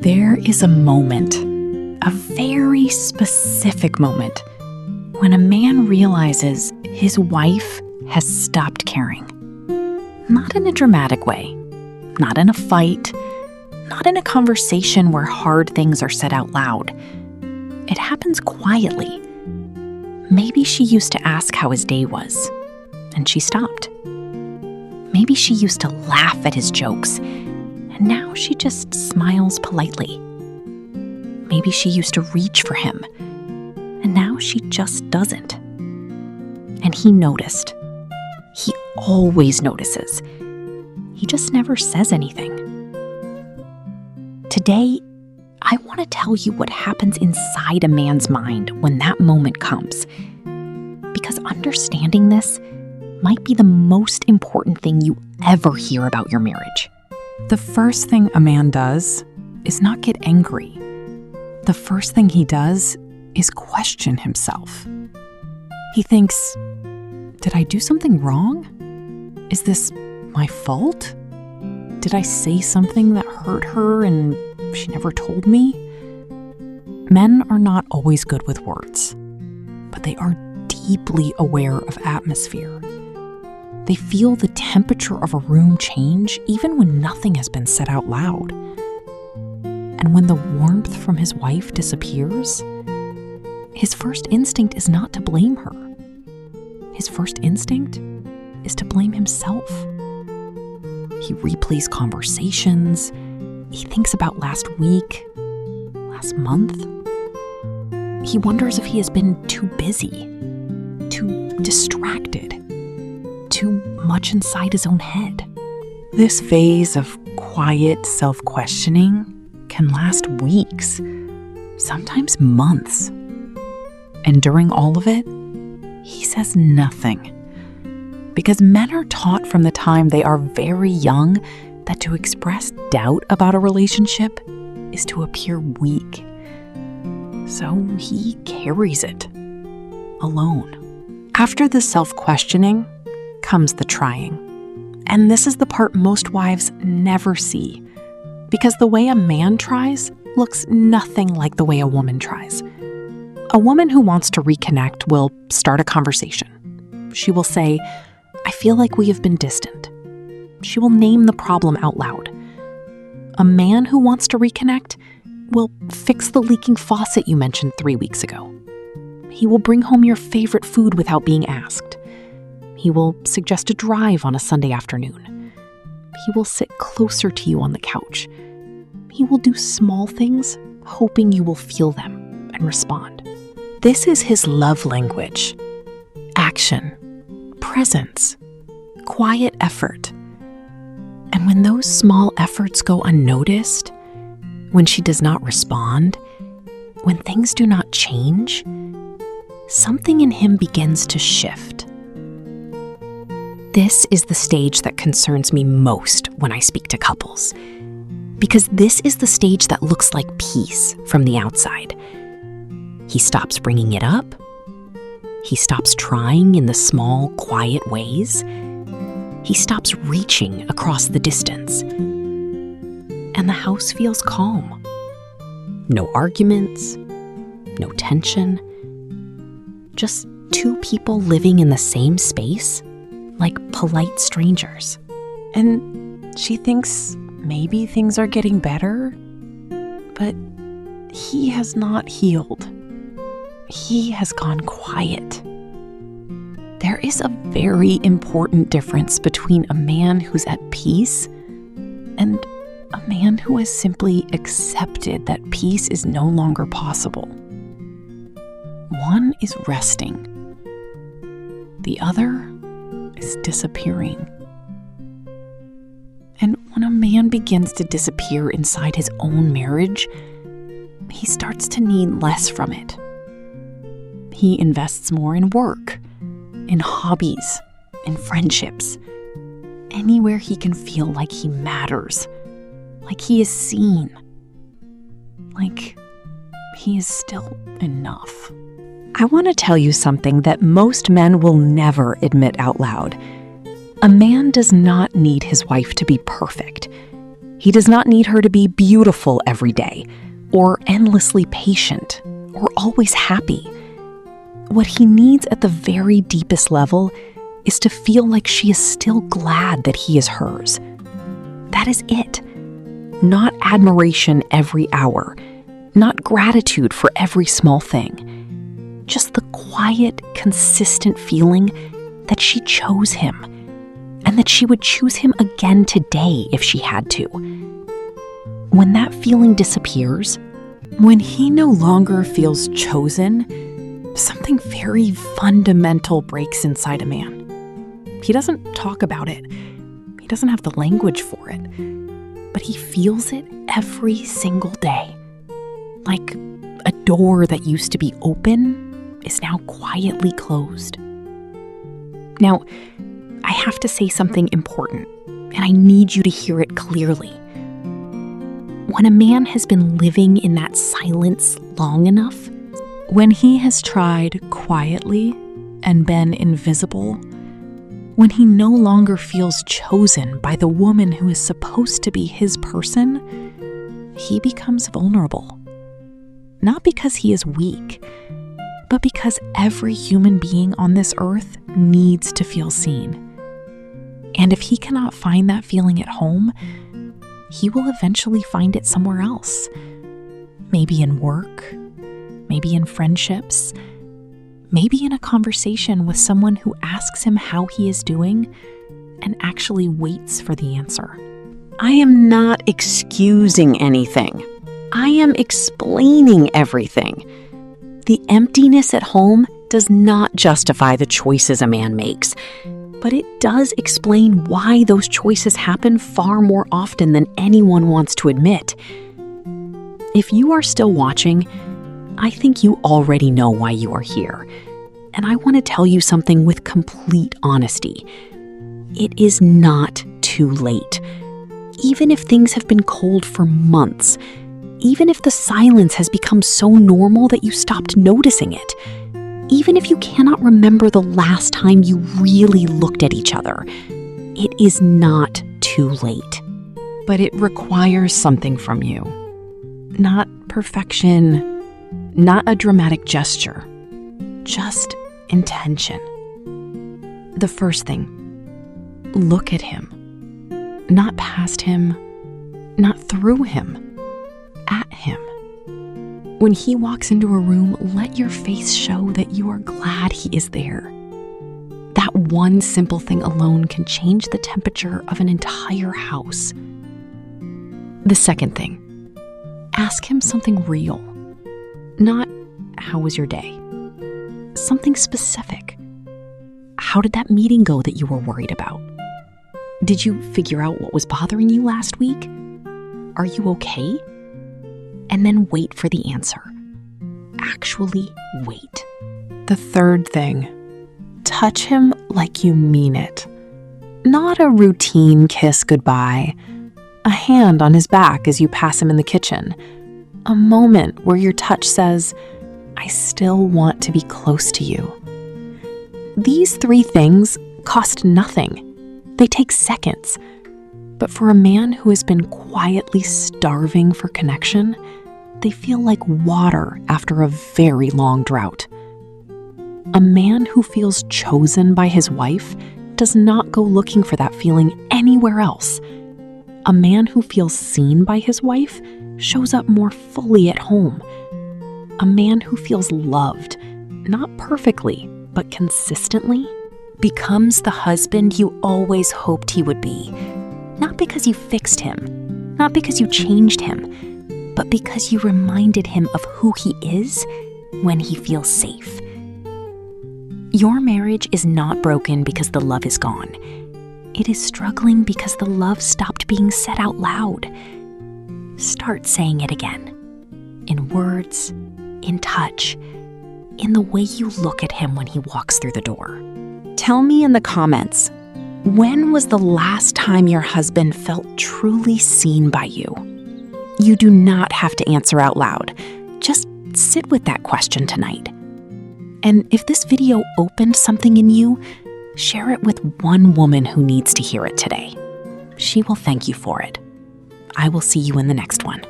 There is a moment, a very specific moment, when a man realizes his wife has stopped caring. Not in a dramatic way, not in a fight, not in a conversation where hard things are said out loud. It happens quietly. Maybe she used to ask how his day was, and she stopped. Maybe she used to laugh at his jokes, and now she just smiles politely. Maybe she used to reach for him, and now she just doesn't. And he noticed. He always notices. He just never says anything. Today, I want to tell you what happens inside a man's mind when that moment comes. Because understanding this might be the most important thing you ever hear about your marriage. The first thing a man does is not get angry. The first thing he does is question himself. He thinks, did I do something wrong? Is this my fault? Did I say something that hurt her and she never told me? Men are not always good with words, but they are deeply aware of atmosphere. They feel the temperature of a room change even when nothing has been said out loud. And when the warmth from his wife disappears, his first instinct is not to blame her. His first instinct is to blame himself. He replays conversations. He thinks about last week, last month. He wonders if he has been too busy, too distracted, too much inside his own head. This phase of quiet self-questioning can last weeks, sometimes months. And during all of it, he says nothing. Because men are taught from the time they are very young that to express doubt about a relationship is to appear weak. So he carries it alone. After the self-questioning comes the trying. And this is the part most wives never see, because the way a man tries looks nothing like the way a woman tries. A woman who wants to reconnect will start a conversation. She will say, I feel like we have been distant. She will name the problem out loud. A man who wants to reconnect will fix the leaking faucet you mentioned 3 weeks ago. He will bring home your favorite food without being asked. He will suggest a drive on a Sunday afternoon. He will sit closer to you on the couch. He will do small things, hoping you will feel them and respond. This is his love language. Action, presence, quiet effort. And when those small efforts go unnoticed, when she does not respond, when things do not change, something in him begins to shift. This is the stage that concerns me most when I speak to couples, because this is the stage that looks like peace from the outside. He stops bringing it up. He stops trying in the small, quiet ways. He stops reaching across the distance. And the house feels calm. No arguments, no tension. Just two people living in the same space, like polite strangers. And she thinks maybe things are getting better, but he has not healed. He has gone quiet. There is a very important difference between a man who's at peace and a man who has simply accepted that peace is no longer possible. One is resting. The other is disappearing. And when a man begins to disappear inside his own marriage, he starts to need less from it. He invests more in work, in hobbies, in friendships, anywhere he can feel like he matters, like he is seen, like he is still enough. I want to tell you something that most men will never admit out loud. A man does not need his wife to be perfect. He does not need her to be beautiful every day, or endlessly patient, or always happy. What he needs at the very deepest level is to feel like she is still glad that he is hers. That is it. Not admiration every hour, not gratitude for every small thing. Just the quiet, consistent feeling that she chose him, and that she would choose him again today if she had to. When that feeling disappears, when he no longer feels chosen, something very fundamental breaks inside a man. He doesn't talk about it. He doesn't have the language for it. But he feels it every single day. Like a door that used to be open is now quietly closed. Now, I have to say something important, and I need you to hear it clearly. When a man has been living in that silence long enough, when he has tried quietly and been invisible, when he no longer feels chosen by the woman who is supposed to be his person, he becomes vulnerable. Not because he is weak, but because every human being on this earth needs to feel seen. And if he cannot find that feeling at home, he will eventually find it somewhere else. Maybe in work, maybe in friendships, maybe in a conversation with someone who asks him how he is doing and actually waits for the answer. I am not excusing anything. I am explaining everything. The emptiness at home does not justify the choices a man makes, but it does explain why those choices happen far more often than anyone wants to admit. If you are still watching, I think you already know why you are here, and I want to tell you something with complete honesty. It is not too late. Even if things have been cold for months, even if the silence has become so normal that you stopped noticing it, even if you cannot remember the last time you really looked at each other, it is not too late. But it requires something from you. Not perfection, not a dramatic gesture, just intention. The first thing, look at him. Not past him, not through him, at him. When he walks into a room, let your face show that you are glad he is there. That one simple thing alone can change the temperature of an entire house. The second thing, ask him something real. Not, how was your day? Something specific. How did that meeting go that you were worried about? Did you figure out what was bothering you last week? Are you okay? And then wait for the answer. Actually wait. The third thing, touch him like you mean it. Not a routine kiss goodbye, a hand on his back as you pass him in the kitchen, a moment where your touch says, I still want to be close to you. These three things cost nothing. They take seconds. But for a man who has been quietly starving for connection, they feel like water after a very long drought. A man who feels chosen by his wife does not go looking for that feeling anywhere else. A man who feels seen by his wife shows up more fully at home. A man who feels loved, not perfectly, but consistently, becomes the husband you always hoped he would be. Not because you fixed him, not because you changed him, but because you reminded him of who he is when he feels safe. Your marriage is not broken because the love is gone. It is struggling because the love stopped being said out loud. Start saying it again. In words, in touch, in the way you look at him when he walks through the door. Tell me in the comments, when was the last time your husband felt truly seen by you? You do not have to answer out loud. Just sit with that question tonight. And if this video opened something in you, share it with one woman who needs to hear it today. She will thank you for it. I will see you in the next one.